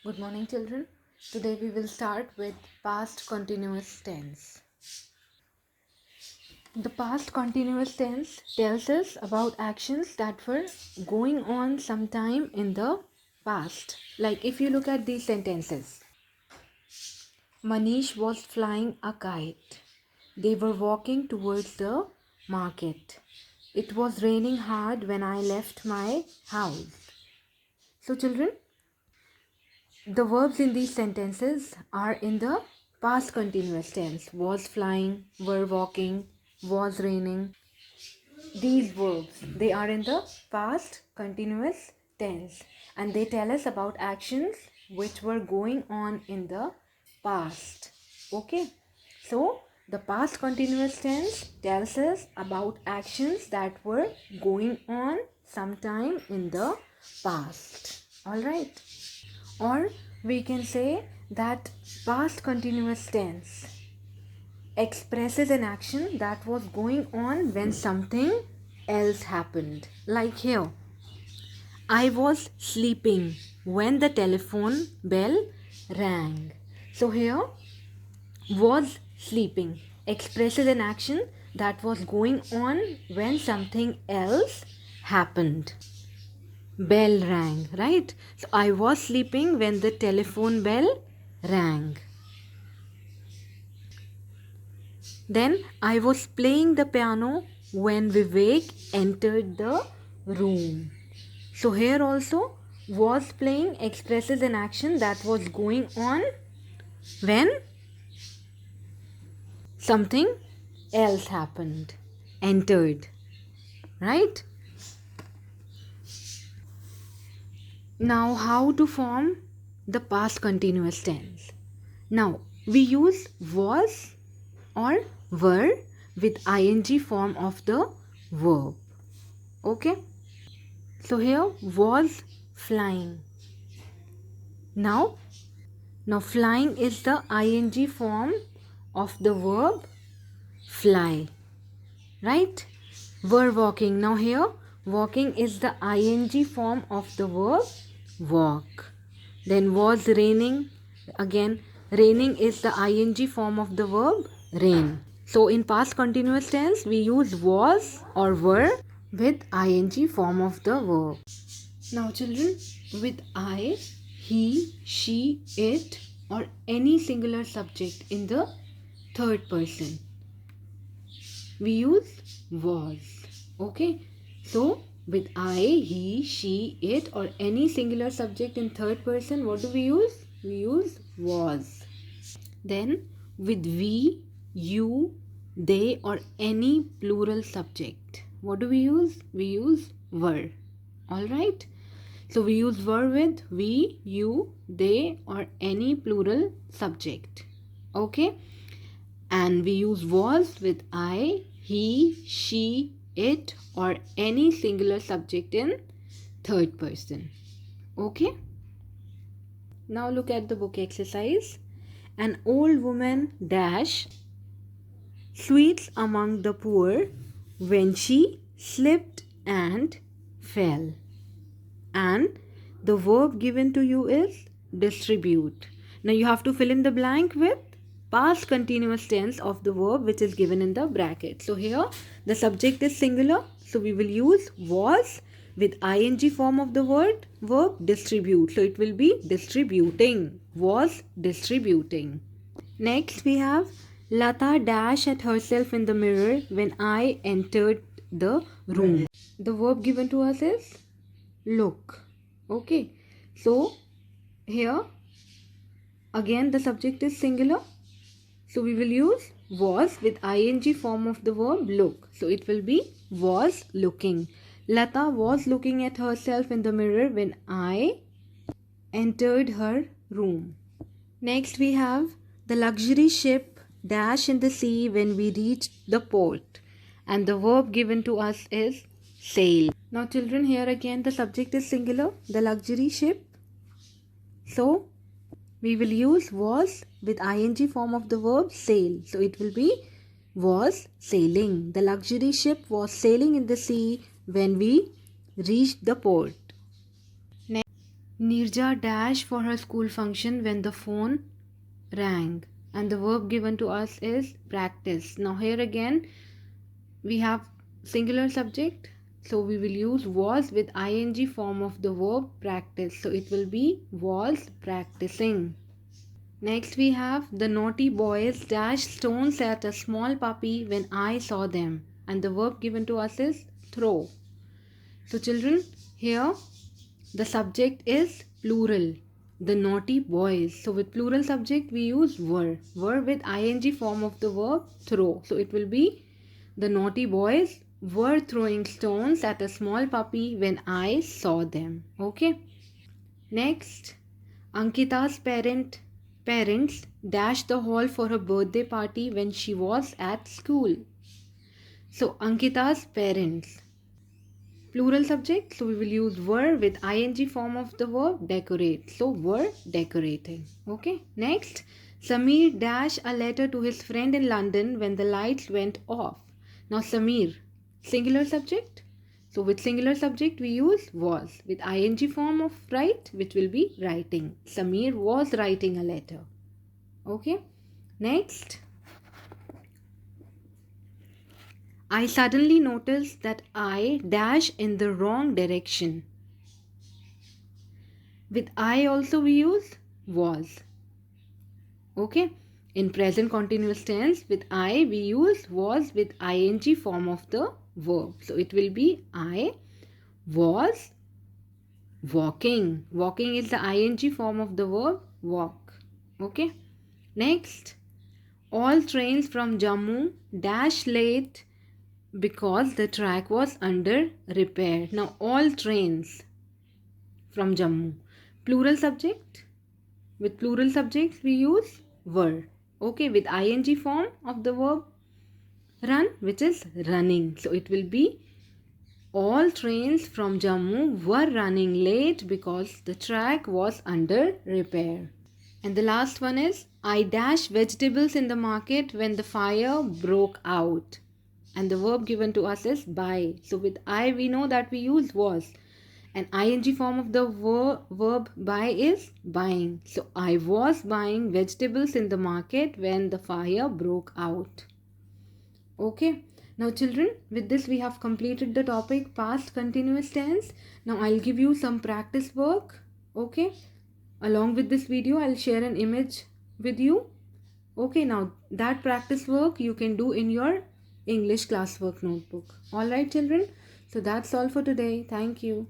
Good morning, children. Today we will start with past continuous tense. The past continuous tense tells us about actions that were going on sometime in the past. Like if you look at these sentences, Manish was flying a kite. They were walking towards the market. It was raining hard when I left my house. So, children, the verbs in these sentences are in the past continuous tense. Was flying, were walking, was raining. These verbs, they are in the past continuous tense and they tell us about actions which were going on in the past. Okay. So, the past continuous tense tells us about actions that were going on sometime in the past. Alright. Or we can say that past continuous tense expresses an action that was going on when something else happened. Like here, I was sleeping when the telephone bell rang. So here, was sleeping expresses an action that was going on when something else happened. Bell rang, right? So I was sleeping when the telephone bell rang. Then I was playing the piano when Vivek entered the room. So here also was playing expresses an action that was going on when something else happened, entered, right? Now how to form the past continuous tense? Now we use was or were with ing form of the verb. Okay. So here was flying. Now flying is the ing form of the verb fly. Right? Were walking. Now here walking is the ing form of the verb walk. Then was raining. Again raining is the ing form of the verb rain. So in past continuous tense we use was or were with ing form of the verb. Now children, with I, he, she, it or any singular subject in the third person, we use was. Okay. So with I, he, she, it or any singular subject in third person, what do we use? We use was. Then with we, you, they or any plural subject, what do we use? We use were. Alright. So we use were with we, you, they or any plural subject. Okay. And we use was with I, he, she, it or any singular subject in third person. Okay. Now look at the book exercise. An old woman dash sweets among the poor when she slipped and fell. And the verb given to you is distribute. Now you have to fill in the blank with past continuous tense of the verb which is given in the bracket. So here the subject is singular. So we will use was with ing form of the verb distribute. So it will be distributing. Was distributing. Next we have Lata dash at herself in the mirror when I entered the room. The verb given to us is look. Okay. So here again the subject is singular. So we will use was with ing form of the verb look. So it will be was looking. Lata was looking at herself in the mirror when I entered her room. Next we have the luxury ship dash in the sea when we reached the port. And the verb given to us is sail. Now children, here again the subject is singular, the luxury ship. So we will use was with ing form of the verb sail. So it will be was sailing. The luxury ship was sailing in the sea when we reached the port. Nirja dashed for her school function when the phone rang. And the verb given to us is practice. Now here again we have singular subject. So we will use was with ing form of the verb practice. So it will be was practicing. Next we have the naughty boys dashed stones at a small puppy when I saw them. And the verb given to us is throw. So children, here the subject is plural. The naughty boys. So with plural subject we use were. Were with ing form of the verb throw. So it will be the naughty boys were throwing stones at a small puppy when I saw them. Okay. Next, Ankita's parents dashed the hall for her birthday party when she was at school. So Ankita's parents. Plural subject, so we will use were with ing form of the verb decorate. So were decorating. Okay. Next, Samir dashed a letter to his friend in London when the lights went off. Now Samir, singular subject. So with singular subject we use was with ing form of write, which will be writing. Samir was writing a letter. Okay. Next, I suddenly noticed that I dash in the wrong direction. With I also we use was. Okay. In present continuous tense with I we use was with ing form of the verb. So it will be I was walking. Walking is the ing form of the verb walk. Okay. Next, all trains from Jammu dash late because the track was under repair. Now all trains from Jammu. Plural subject. With plural subjects we use were. Okay, with ing form of the verb run, which is running. So it will be all trains from Jammu were running late because the track was under repair. And the last one is I dashed vegetables in the market when the fire broke out. And the verb given to us is buy. So with I we know that we use was. And ing form of the verb buy is buying. So I was buying vegetables in the market when the fire broke out. Okay. Now children, with this we have completed the topic past continuous tense. Now I'll give you some practice work. Okay. Along with this video, I'll share an image with you. Okay, now that practice work you can do in your English classwork notebook. Alright children, so that's all for today. Thank you.